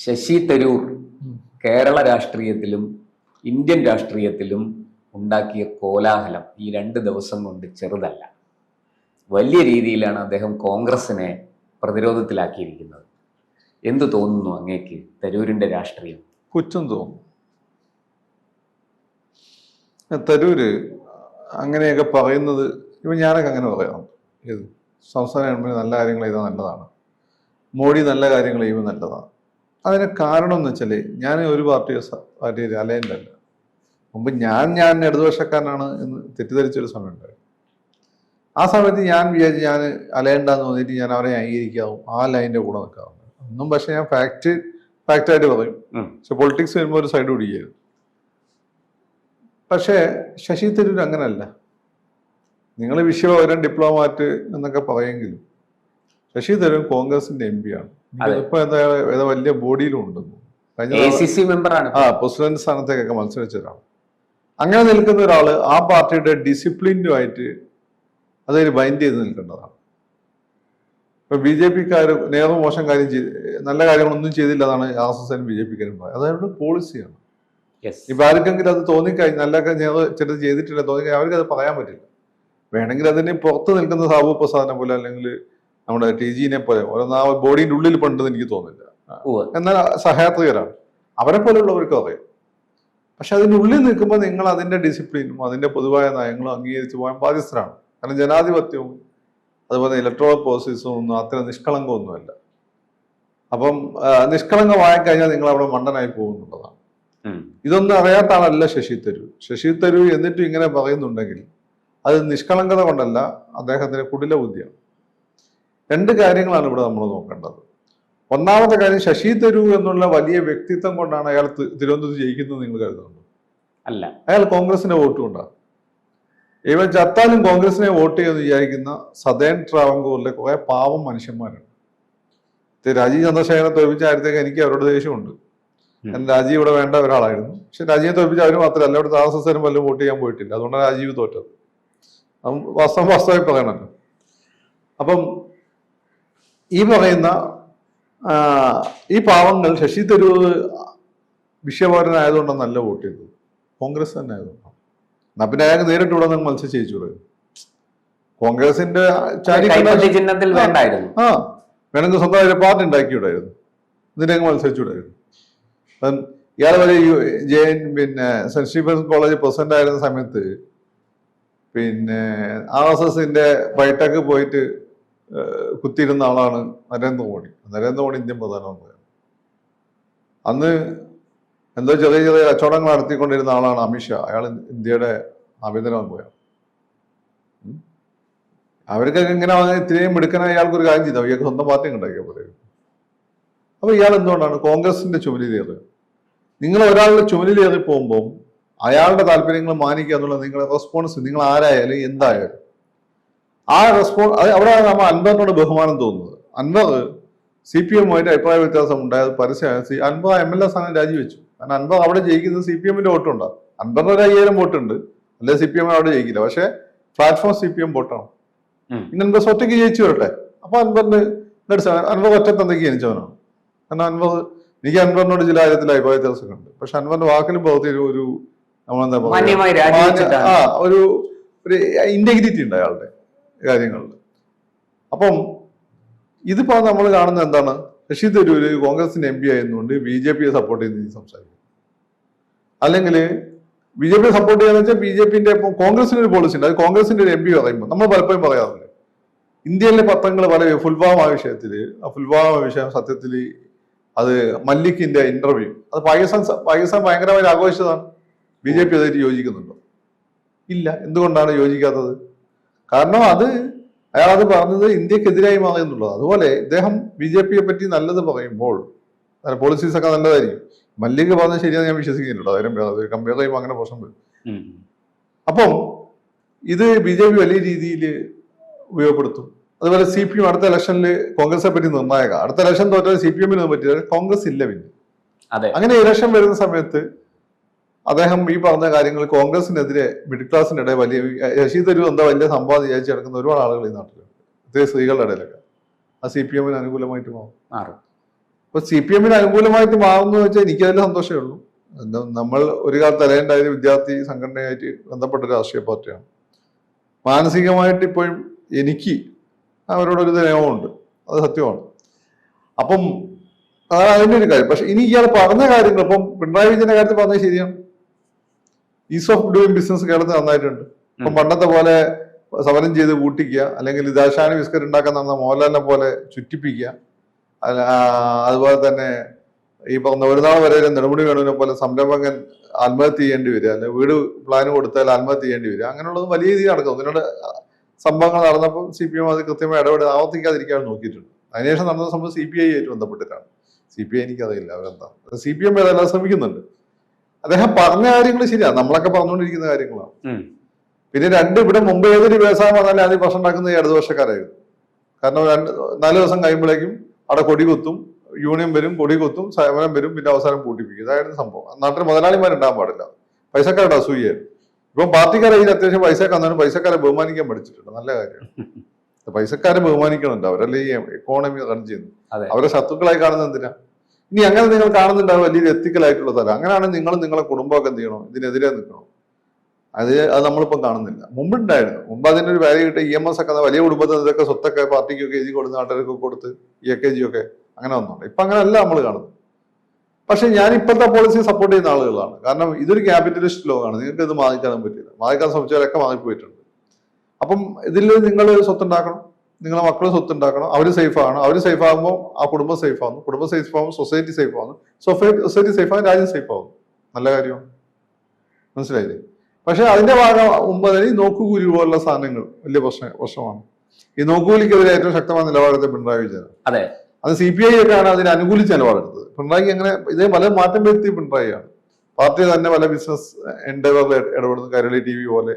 ശശി തരൂർ കേരള രാഷ്ട്രീയത്തിലും ഇന്ത്യൻ രാഷ്ട്രീയത്തിലും ഉണ്ടാക്കിയ കോലാഹലം ഈ 2 ദിവസം കൊണ്ട് ചെറുതല്ല. വലിയ രീതിയിലാണ് അദ്ദേഹം കോൺഗ്രസിനെ പ്രതിരോധത്തിലാക്കിയിരിക്കുന്നത്. എന്തു തോന്നുന്നു അങ്ങേക്ക് തരൂരിന്റെ രാഷ്ട്രീയം? പുച്ഛം തോന്നുന്നു. തരൂര് അങ്ങനെയൊക്കെ പറയുന്നത് ഇപ്പം ഞാനൊക്കെ അങ്ങനെ പറയാം. ഏത് സംസ്ഥാന ഗവൺമെന്റ് നല്ല കാര്യങ്ങൾ ചെയ്താൽ നല്ലതാണ്, മോഡി നല്ല കാര്യങ്ങൾ ചെയ്യുമ്പോൾ നല്ലതാണ്. അതിന് കാരണം എന്ന് വെച്ചാൽ ഞാൻ ഒരു പാർട്ടി അലയൻ്റെ അല്ല. മുമ്പ് ഞാൻ ഇടതുപക്ഷക്കാരനാണ് എന്ന് തെറ്റിദ്ധരിച്ചൊരു സമയം ഉണ്ടായിരുന്നു. ആ സമയത്ത് ഞാൻ വിചാരിച്ച് ഞാൻ അലയണ്ടെന്ന് തോന്നിയിട്ട് ഞാൻ അവരെ അംഗീകരിക്കാവും, ആ ലൈൻ്റെ കൂടെ നിൽക്കാവും ഒന്നും. പക്ഷെ ഞാൻ ഫാക്റ്റായിട്ട് പറയും. പക്ഷെ പൊളിറ്റിക്സ് വരുമ്പോൾ ഒരു സൈഡ് പിടിക്കുകയായിരുന്നു. പക്ഷേ ശശി തരൂർ അങ്ങനല്ല. നിങ്ങൾ വിശ്വപൗരൻ ഡിപ്ലോമാറ്റ് എന്നൊക്കെ പറയുമെങ്കിലും ശശി തരൂർ കോൺഗ്രസിന്റെ എം പി ആണ്. ഇപ്പൊ ഏതാ വലിയ ബോഡിയിലും ഉണ്ടെന്നു പ്രസിഡന്റ് സ്ഥാനത്തേക്കൊക്കെ മത്സരിച്ച ഒരാൾ. അങ്ങനെ നിൽക്കുന്ന ഒരാള് ആ പാർട്ടിയുടെ ഡിസിപ്ലിനുമായിട്ട് അതൊരു ബൈൻഡ് ചെയ്ത് നിൽക്കേണ്ടതാണ്. ഇപ്പൊ ബി ജെ പിക്കാർ നേരെ മോശം കാര്യം നല്ല കാര്യങ്ങളൊന്നും ചെയ്തില്ല എന്നാണ് RSSനും BJP-ക്കാരും പറയുന്നത്. അതവരുടെ പോളിസിയാണ്. ഇപ്പൊ ആർക്കെങ്കിലും അത് തോന്നിക്കഴിഞ്ഞാൽ നല്ല ചിലത് ചെയ്തിട്ടില്ല തോന്നിക്കഴിഞ്ഞാൽ അവർക്ക് അത് പറയാൻ പറ്റില്ല. വേണമെങ്കിൽ അതിന് പുറത്ത് നിൽക്കുന്ന സാബു പ്രസാദിനെ പോലെ അല്ലെങ്കിൽ നമ്മുടെ TG-നെ പോലെ ആ ബോഡിയുടെ ഉള്ളിൽ പണ്ടെന്ന് എനിക്ക് തോന്നില്ല. എന്നാൽ സഹയാത്രികരാണ്, അവരെ പോലെയുള്ളവർക്ക് അറിയാം. പക്ഷെ അതിൻ്റെ ഉള്ളിൽ നിൽക്കുമ്പോൾ നിങ്ങൾ അതിന്റെ ഡിസിപ്ലിനും അതിന്റെ പൊതുവായ നയങ്ങളും അംഗീകരിച്ച് പോകാൻ ബാധ്യസ്ഥരാണ്. കാരണം ജനാധിപത്യവും അതുപോലെ ഇലക്ട്രോൾ പ്രോസസ്സും ഒന്നും അത്ര നിഷ്കളങ്കമൊന്നുമല്ല. അപ്പം നിഷ്കളങ്കമായി കഴിഞ്ഞാൽ നിങ്ങൾ അവിടെ മണ്ടനായി പോകുന്നുള്ളതാണ്. ഇതൊന്നും അറിയാത്ത ആളല്ല ശശി തരൂർ. ശശി തരൂർ എന്നിട്ടും ഇങ്ങനെ പറയുന്നുണ്ടെങ്കിൽ അത് നിഷ്കളങ്കത കൊണ്ടല്ല, അദ്ദേഹത്തിന്റെ കുടില ബുദ്ധിയാണ്. 2 കാര്യങ്ങളാണ് ഇവിടെ നമ്മൾ നോക്കേണ്ടത്. ഒന്നാമത്തെ കാര്യം, ശശി തരൂർ എന്നുള്ള വലിയ വ്യക്തിത്വം കൊണ്ടാണ് അയാൾ തിരുവനന്തപുരത്ത് ജയിക്കുന്നത് നിങ്ങൾ കരുതുന്നുണ്ടോ? അല്ല, അയാൾ കോൺഗ്രസിന്റെ വോട്ട് കൊണ്ടാണ്. ഇവൻ ചത്താലും കോൺഗ്രസിനെ വോട്ട് ചെയ്യുമെന്ന് വിചാരിക്കുന്ന സദേൺ ട്രാവൻകൂറിലെ കുറെ പാവം മനുഷ്യന്മാരുണ്ട്. രാജീവ് ചന്ദ്രശേഖരനെ തോൽപ്പിച്ച കാര്യത്തേക്ക് എനിക്ക് അവരോട് ദേഷ്യമുണ്ട്. രാജീവ് ഇവിടെ വേണ്ട ഒരാളായിരുന്നു. പക്ഷെ രാജീവിനെ തോൽപ്പിച്ച അവര് മാത്രമല്ല, ഇവിടുത്തെ RSSനും വല്ലതും വോട്ട് ചെയ്യാൻ പോയിട്ടില്ല. അതുകൊണ്ടാണ് രാജീവ് തോറ്റത്. വാസ്തവമായി പറയണല്ലോ. അപ്പം ഈ പറയുന്ന ഈ പാവങ്ങൾ ശശി തരൂർ വിശ്വപൗരനായതുകൊണ്ടാണ് നല്ല വോട്ട് ചെയ്തത്, കോൺഗ്രസ് തന്നെ ആയതുകൊണ്ടാണ്. എന്നാ പിന്നെ അയാൾക്ക് നേരിട്ട് ഇവിടെ നിന്ന് മത്സരിച്ച് ജയിച്ചൂടെ? കോൺഗ്രസിന്റെ ചിഹ്നത്തിൽ വേണ്ടായിരുന്നു. വേണമെങ്കിൽ സ്വന്തമായിട്ട് പാർട്ടി ഉണ്ടാക്കിയൂടായിരുന്നു, ഇതിനൊക്കെ മത്സരിച്ചൂടായിരുന്നു. ഇയാളെ വരെ പിന്നെ സെന്റ് സ്റ്റീഫൻസ് കോളേജ് പ്രസിഡന്റ് ആയിരുന്ന സമയത്ത് പിന്നെ RSSന്റെ ബൈഠക്ക് പോയിട്ട് കുത്തിയിരുന്ന ആളാണ് നരേന്ദ്രമോദി. നരേന്ദ്രമോദി ഇന്ത്യൻ പ്രധാനമന്ത്രിയാണ്. അന്ന് എന്തോ ചെറിയ ചെറിയ കച്ചവടങ്ങൾ നടത്തിക്കൊണ്ടിരുന്ന ആളാണ് അമിത്ഷാ. അയാൾ ഇന്ത്യയുടെ ആഭ്യന്തരമന്ത്രിയാണ്. അവർക്കൊക്കെ ഇങ്ങനെ ഇത്രയും മിടുക്കനായ ഇയാൾക്കൊരു കാര്യം ചെയ്താൽ ഇയാൾക്ക് സ്വന്തം പാർട്ടി ഉണ്ടാക്കിയാൽ പോലെ. അപ്പൊ ഇയാൾ എന്തുകൊണ്ടാണ് കോൺഗ്രസിന്റെ ചുമലിലേറ്? നിങ്ങൾ ഒരാളുടെ ചുമലിലേറി പോകുമ്പോൾ അയാളുടെ താല്പര്യങ്ങൾ മാനിക്കുക എന്നുള്ളത് നിങ്ങളുടെ റെസ്പോൺസ്. നിങ്ങൾ ആരായാലും എന്തായാലും ആ റെസ്പോൺസ്, അവിടെ നമ്മൾ അൻവറിനോട് ബഹുമാനം തോന്നുന്നത്. അൻവർ CPM-ആയിട്ട് അഭിപ്രായ വ്യത്യാസം ഉണ്ടായത് പരസ്യമായി. അൻവർ MLA സ്ഥാനം രാജിവെച്ചു. കാരണം അൻവർ അവിടെ ജയിക്കുന്നത് CPM-ന്റെ വോട്ടുണ്ടാകും. അൻവറിന് ഒരു 5000 വോട്ടുണ്ട്, അല്ലെ CPM അവിടെ ജയിക്കില്ല. പക്ഷെ പ്ലാറ്റ്ഫോം CPM വോട്ടാണ്. ഇങ്ങനെ ഒറ്റയ്ക്ക് ജയിച്ചു വരട്ടെ. അപ്പൊ അൻവറിന് അൻവർ ഒറ്റത്തന്തയ്ക്ക് ജനിച്ചവനാണ്. കാരണം എനിക്ക് അൻവറിനോട് ചില കാര്യത്തിൽ അഭിപ്രായ വ്യത്യാസമൊക്കെ ഉണ്ട്. പക്ഷെ അൻവറിന്റെ വാക്കിലും പ്രവൃത്തിയിലും ഒരു നമ്മളെന്താ പറയുക, ഒരു ഇന്റഗ്രിറ്റി ഉണ്ട് അയാളുടെ കാര്യങ്ങളിൽ. അപ്പം ഇതിപ്പോ നമ്മൾ കാണുന്നത് എന്താണ്? ശശി തരൂര് കോൺഗ്രസിന്റെ MP ആയതുകൊണ്ട് BJP-യെ സപ്പോർട്ട് ചെയ്ത് സംസാരിക്കും. അല്ലെങ്കിൽ BJP-യെ സപ്പോർട്ട് ചെയ്യാന്ന് വെച്ചാൽ BJP-ന്റെ ഇപ്പം കോൺഗ്രസിന്റെ ഒരു പോളിസി ഉണ്ട്. അത് കോൺഗ്രസിന്റെ ഒരു MP പറയുമ്പോൾ നമ്മൾ പലപ്പോഴും പറയാറുണ്ട്. ഇന്ത്യയിലെ പത്രങ്ങൾ പല പുൽവാമ വിഷയത്തില്, ആ പുൽവാമ വിഷയം സത്യത്തിൽ അത് മല്ലിക്കിന്റെ ഇന്റർവ്യൂ, അത് പാകിസ്ഥാൻ ഭയങ്കരമായി ആഘോഷിച്ചതാണ്. BJP അതായിട്ട് യോജിക്കുന്നുണ്ടോ? ഇല്ല. എന്തുകൊണ്ടാണ് യോജിക്കാത്തത്? കാരണം അയാൾ അത് പറഞ്ഞത് ഇന്ത്യക്കെതിരായി മാറിയെന്നുള്ളത്. അതുപോലെ ഇദ്ദേഹം BJP-യെ പറ്റി നല്ലത് പറയുമ്പോൾ പോളിസീസ് ഒക്കെ നല്ലതായിരിക്കും. മല്ലിക പറഞ്ഞത് ശരിയാന്ന് ഞാൻ വിശ്വസിക്കുന്നുണ്ടോ? അതിനെ കമ്പയർ ചെയ്യുമ്പോൾ അങ്ങനെ പ്രശ്നം വരും. അപ്പം ഇത് BJP വലിയ രീതിയിൽ ഉപയോഗപ്പെടുത്തും. അതുപോലെ CPM അടുത്ത ഇലക്ഷനിൽ കോൺഗ്രസിനെ പറ്റി നിർണായക. അടുത്ത ഇലക്ഷൻ തോറ്റാൽ CPM-ന് പറ്റിയത് കോൺഗ്രസ് ഇല്ല. പിന്നെ അങ്ങനെ ഇലക്ഷൻ വരുന്ന സമയത്ത് അദ്ദേഹം ഈ പറഞ്ഞ കാര്യങ്ങൾ കോൺഗ്രസിനെതിരെ മിഡിൽ ക്ലാസിനിടെ വലിയ ശശി തരൂർ എന്താ വലിയ സംഭവം വിചാരിച്ച് കിടക്കുന്ന ഒരുപാട് ആളുകൾ ഈ നാട്ടിലുണ്ട്. പ്രത്യേകിച്ച് സ്ത്രീകളുടെ ഇടയിലൊക്കെ ആ CPM-ന് അനുകൂലമായിട്ട് മാറും. അപ്പൊ ഇപ്പൊ CPM അനുകൂലമായിട്ട് മാറുന്നു വെച്ചാൽ എനിക്കതിൽ സന്തോഷമേ ഉള്ളൂ. നമ്മൾ ഒരു കാലത്ത് അലയണ്ടായ വിദ്യാർത്ഥി സംഘടനയായിട്ട് ബന്ധപ്പെട്ട രാഷ്ട്രീയ പാർട്ടിയാണ്. മാനസികമായിട്ട് ഇപ്പോഴും എനിക്ക് അവരോടൊരു നിയമമുണ്ട്, അത് സത്യമാണ്. അപ്പം അതാണ് അതിൻ്റെ ഒരു കാര്യം. പക്ഷെ ഇനി ഇയാൾ പറഞ്ഞ കാര്യങ്ങൾ ഇപ്പം പിണറായി വിജയന്റെ കാര്യത്തിൽ പറഞ്ഞത് ശരിയാണ്. ഈസ് ഓഫ് ഡൂയിങ് ബിസിനസ് കേരളത്തിൽ നന്നായിട്ടുണ്ട്. ഇപ്പം പണ്ടത്തെ പോലെ സമരം ചെയ്ത് കൂട്ടിക്കുക, അല്ലെങ്കിൽ ദാശാനി ബിസ്ക്കറ്റ് ഉണ്ടാക്കാൻ നടന്ന മോഹൻലാലിനെ പോലെ ചുറ്റിപ്പിക്കുക, അതുപോലെ തന്നെ ഈ പറഞ്ഞ ഒരു നാൾ വരെ നെടുമുടി വേണുവിനെ പോലെ സംരംഭകൻ ആത്മഹത്യ ചെയ്യേണ്ടി വരിക, അല്ലെങ്കിൽ വീട് പ്ലാൻ കൊടുത്താൽ ആത്മഹത്യ ചെയ്യേണ്ടി വരിക, അങ്ങനെയുള്ളത് വലിയ രീതിയിൽ നടക്കും. ഇതിനോട് സംഭവങ്ങൾ നടന്നപ്പോൾ CPM അത് കൃത്യമായി ആവർത്തിക്കാതിരിക്കാൻ നോക്കിയിട്ടുണ്ട്. അതിനുശേഷം നടന്ന സംഭവം CPI ആയിട്ട് ബന്ധപ്പെട്ടിട്ടാണ്. CPI എനിക്കറിയില്ല അവരെന്താ, CPM ഏതെല്ലാം ശ്രമിക്കുന്നുണ്ട്. അദ്ദേഹം പറഞ്ഞ കാര്യങ്ങൾ ശരിയാണ്, നമ്മളൊക്കെ പറഞ്ഞുകൊണ്ടിരിക്കുന്ന കാര്യങ്ങളാണ്. പിന്നെ ഇവിടെ മുമ്പ് ഏതൊരു വ്യവസായം വന്നാലും ആദ്യം പ്രശ്നം ഉണ്ടാക്കുന്നത് ഇടതുപക്ഷക്കാരായിരുന്നു. കാരണം 4 ദിവസം കഴിയുമ്പോഴേക്കും അവിടെ കൊടി കുത്തും, യൂണിയൻ വരും, കൊടി കുത്തും, സമരം വരും, പിന്നെ അവസാനം പൂട്ടിപ്പിക്കും. ഇതായിരുന്നു സംഭവം. നാട്ടിൽ മുതലാളിമാരുണ്ടാകാൻ പാടില്ല, പൈസക്കാരുടെ അസൂയായിരുന്നു. ഇപ്പം പാർട്ടിക്കാരെ ഇതിൽ അത്യാവശ്യം പൈസ വന്നാലും പൈസക്കാരെ ബഹുമാനിക്കാൻ പഠിച്ചിട്ടുണ്ട്, നല്ല കാര്യമാണ്. പൈസക്കാരെ ബഹുമാനിക്കണുണ്ട്, അവരല്ലേ ഈ എക്കോണമി റൺ ചെയ്യുന്നത്. അവരെ ശത്രുക്കളായി കാണുന്നത് എന്തിനാ? ഇനി അങ്ങനെ നിങ്ങൾ കാണുന്നുണ്ടാവും വലിയൊരു എത്തിക്കലായിട്ടുള്ള സ്ഥലം. അങ്ങനെയാണെങ്കിൽ നിങ്ങളും നിങ്ങളെ കുടുംബമൊക്കെ എന്ത് ചെയ്യണം, ഇതിനെതിരെ നിൽക്കണം. അത് നമ്മളിപ്പം കാണുന്നില്ല. മുമ്പുണ്ടായിരുന്നു. മുമ്പ് അതിനൊരു വാല്യൂ കിട്ടിയ EMS ഒക്കെ വലിയ കുടുംബത്തിൽ ഇതൊക്കെ സ്വത്തൊക്കെ പാർട്ടിക്കൊക്കെ എഴുതി കൊടുത്ത് നാട്ടുകാർക്ക് കൊടുത്ത് EKG ഒക്കെ അങ്ങനെ വന്നുണ്ട്. ഇപ്പൊ അങ്ങനെയല്ല നമ്മൾ കാണുന്നത്. പക്ഷെ ഞാൻ ഇപ്പോഴത്തെ പോളിസി സപ്പോർട്ട് ചെയ്യുന്ന ആളുകളാണ്. കാരണം ഇതൊരു ക്യാപിറ്റലിസ്റ്റ് ലോകമാണ്, നിങ്ങൾക്ക് ഇത് മാറിക്കാനും പറ്റില്ല. മാറിക്കാൻ ശ്രമിച്ചവരൊക്കെ മാറിപ്പോയിട്ടുണ്ട്. അപ്പം ഇതിൽ നിങ്ങൾ സ്വത്തുണ്ടാക്കണം, നിങ്ങളെ മക്കൾ സ്വത്തുണ്ടാക്കണം, അവർ സേഫ് ആണ്. അവർ സേഫ് ആകുമ്പോൾ ആ കുടുംബം സേഫ് ആവുന്നു, കുടുംബം സേഫ് ആകുമ്പോൾ സൊസൈറ്റി സേഫ് ആവുന്നു, സൊസൈറ്റി സേഫ് ആകും, രാജ്യം സേഫ് ആവുന്നു. നല്ല കാര്യമാണ്, മനസ്സിലായില്ലേ? പക്ഷെ അതിന്റെ ഭാഗം മുമ്പ് തന്നെ ഈ നോക്കുകൂലി പോലുള്ള സാധനങ്ങൾ വലിയ പ്രശ്നമാണ്. ഈ നോക്കുകൂലിക്കെതിരെ ഏറ്റവും ശക്തമായ നിലപാടെടുത്ത പിണറായി വിജയൻ. അതെ, അത് CPI ഒക്കെയാണ് അതിനെ അനുകൂലിച്ച് നിലപാടെടുത്തത്. പിണറായി അങ്ങനെ ഇതേ പല മാറ്റം വരുത്തിയ പിണറായിയാണ്. പാർട്ടി തന്നെ പല ബിസിനസ് എൻഡവറിൽ ഇടപെടുന്നു, കൈരളി TV പോലെ,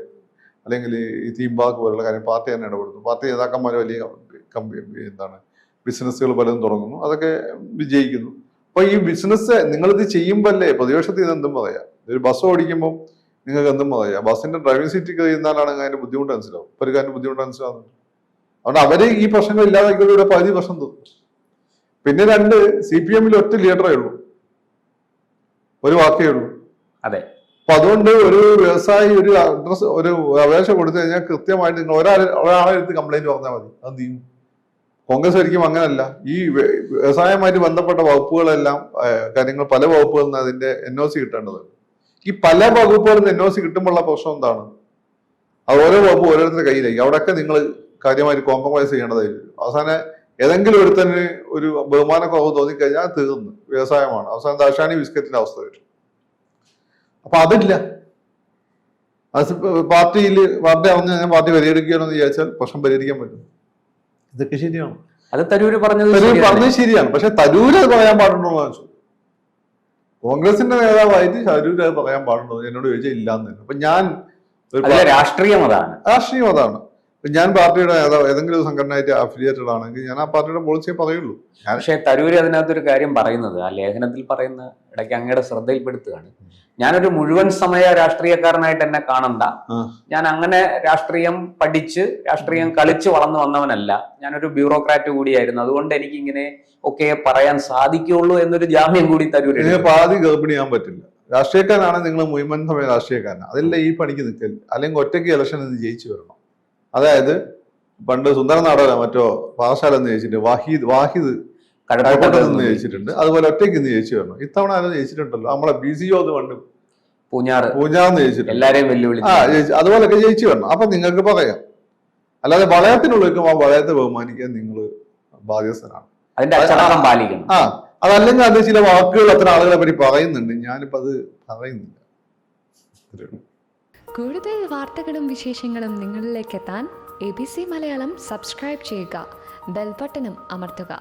അല്ലെങ്കിൽ ഈ തീം പാർക്ക് പോലുള്ള കാര്യം പാർട്ടി തന്നെ ഇടപെടുന്നു. പാർട്ടി നേതാക്കന്മാർ വലിയ ബിസിനസ്സുകൾ പലതും തുടങ്ങുന്നു, അതൊക്കെ വിജയിക്കുന്നു. അപ്പൊ ഈ ബിസിനസ് നിങ്ങളിത് ചെയ്യുമ്പോൾ അല്ലേ പ്രതിപക്ഷത്തിൽ നിന്ന് എന്തും പറയാം. ഒരു ബസ് ഓടിക്കുമ്പോൾ നിങ്ങൾക്ക് എന്തും പറയാം. ബസ്സിന്റെ ഡ്രൈവിംഗ് സീറ്റ് കഴിയുന്നാലാണ് അതിന്റെ ബുദ്ധിമുട്ട് മനസ്സിലാവും, ഒരു കാര്യം ബുദ്ധിമുട്ട് മനസ്സിലാവുന്നുണ്ട്. അതുകൊണ്ട് അവര് ഈ പ്രശ്നങ്ങൾ ഇല്ലാതാക്കിയവരുടെ പകുതി പ്രശ്നം തോന്നും. പിന്നെ CPM ഒറ്റ ലീഡറേ ഉള്ളൂ, ഒരു വാക്കേ ഉള്ളൂ. അതെ. അപ്പൊ അതുകൊണ്ട് ഒരു വ്യവസായി ഒരു അഡ്രസ് ഒരു അപേക്ഷ കൊടുത്തു കഴിഞ്ഞാൽ കൃത്യമായിട്ട് നിങ്ങൾ ഒരാളെ എടുത്ത് കംപ്ലൈന്റ് പറഞ്ഞാൽ മതി, അത് തീരും. കോൺഗ്രസ് ഒരിക്കലും അങ്ങനല്ല. ഈ വ്യവസായവുമായിട്ട് ബന്ധപ്പെട്ട വകുപ്പുകളെല്ലാം കാര്യങ്ങൾ പല വകുപ്പുകളിൽ നിന്ന് അതിന്റെ NOC കിട്ടേണ്ടതുണ്ട്. ഈ പല വകുപ്പുകളിൽ നിന്ന് NOC കിട്ടുമ്പോഴുള്ള പ്രശ്നം എന്താണ്? അത് ഓരോ വകുപ്പ് ഓരോരുത്തരുടെ കയ്യിലേക്ക്, അവിടെയൊക്കെ നിങ്ങൾ കാര്യമായിട്ട് കോംപ്രമൈസ് ചെയ്യേണ്ടതായിരിക്കും. അവസാനം ഏതെങ്കിലും ഒരുത്തന് ഒരു ബഹുമാനക്കുറവ് തോന്നിക്കഴിഞ്ഞാൽ തീർന്നു, വ്യവസായമാണ്. അവസാനം ദാശാനി ബിസ്ക്കറ്റിന്റെ അവസ്ഥ വരും. അപ്പൊ അതില്ല. പാർട്ടി അറിഞ്ഞ് ഞാൻ പാർട്ടി പരിഹരിക്കുകയാണെന്ന് വിചാരിച്ചാൽ പ്രശ്നം പരിഹരിക്കാൻ പറ്റും. ഇതൊക്കെ ശരിയാണ്. അത് തരൂര് പറഞ്ഞത് ശരിയാണ്. പക്ഷെ തരൂര് അത് പറയാൻ പാടുണ്ടോ എന്ന് ചോദിച്ചു. കോൺഗ്രസിന്റെ നേതാവായിട്ട് തരൂര് അത് പറയാൻ പാടുണ്ടോ എന്നോട് ചോദിച്ചാൽ ഇല്ലാന്ന് തന്നെ. അപ്പൊ ഞാൻ രാഷ്ട്രീയം അതാണ്. ഞാൻ പാർട്ടിയുടെ നേതാവ് ഏതെങ്കിലും ഒരു സംഘടനയായിട്ട് അഫിലിയേറ്റഡ് ആണെങ്കിൽ ഞാൻ ആ പാർട്ടിയുടെ പോളിസിയെ പറയുള്ളൂ. പക്ഷെ തരൂര് അതിനകത്തൊരു കാര്യം പറയുന്നത്, ആ ലേഖനത്തിൽ പറയുന്ന ഇടയ്ക്ക് അങ്ങയുടെ ശ്രദ്ധയിൽപ്പെടുത്തുകയാണ്. ഞാനൊരു മുഴുവൻ സമയ രാഷ്ട്രീയക്കാരനായിട്ട് എന്നെ കാണണ്ട, ഞാൻ അങ്ങനെ രാഷ്ട്രീയം പഠിച്ച് രാഷ്ട്രീയം കളിച്ച് വളർന്നു വന്നവനല്ല, ഞാനൊരു ബ്യൂറോക്രാറ്റ് കൂടിയായിരുന്നു, അതുകൊണ്ട് എനിക്ക് ഇങ്ങനെ ഒക്കെ പറയാൻ സാധിക്കുള്ളൂ എന്നൊരു ജാമ്യം കൂടി തരൂര്. പാതി ഗർഭിണിയാൻ പറ്റില്ല. രാഷ്ട്രീയക്കാരനാണ് നിങ്ങൾ മുഴുവൻ സമയ രാഷ്ട്രീയക്കാരനാണ്, അതല്ല ഈ പണിക്ക് നിൽക്കൽ. അല്ലെങ്കിൽ ഒറ്റയ്ക്ക് ഇലക്ഷൻ നിന്ന് ജയിച്ചു വരണം. അതായത് പണ്ട് സുന്ദരനാടോ മറ്റോ പാറശാല എന്ന് ജയിച്ചിട്ടുണ്ട്, വാഹിദ് കഴക്കൂട്ടത്ത് നിന്ന് ജയിച്ചിട്ടുണ്ട്, അതുപോലെ ഒറ്റയ്ക്ക് ഇന്ന് ജയിച്ചു വരണം. ഇത്തവണ അത് ജയിച്ചിട്ടുണ്ടല്ലോ, നമ്മളെ BCO പണ്ട് പൂഞ്ഞാന്ന് ജയിച്ചിട്ടുണ്ട്, എല്ലാരെയും വെല്ലുവിളിച്ച് അതുപോലൊക്കെ ജയിച്ചു വരണം. അപ്പൊ നിങ്ങൾക്ക് പറയാം. അല്ലാതെ വളയത്തിനുള്ളിൽ വളയത്തെ ബഹുമാനിക്കാൻ നിങ്ങൾ ബാധ്യസ്ഥനാണ്, അതിന്റെ അച്ചടക്കം പാലിക്കണം. അതല്ലെങ്കിൽ അത് ചില വാക്കുകൾ അത്ര ആളുകളെ പറ്റി പറയുന്നുണ്ട്, ഞാനിപ്പോ അത് പറയുന്നില്ല. കൂടുതൽ വാർത്തകളും വിശേഷങ്ങളും നിങ്ങളിലേക്ക് എത്താൻ ABC മലയാളം സബ്സ്ക്രൈബ് ചെയ്യുക, ബെൽ ബട്ടണും അമർത്തുക.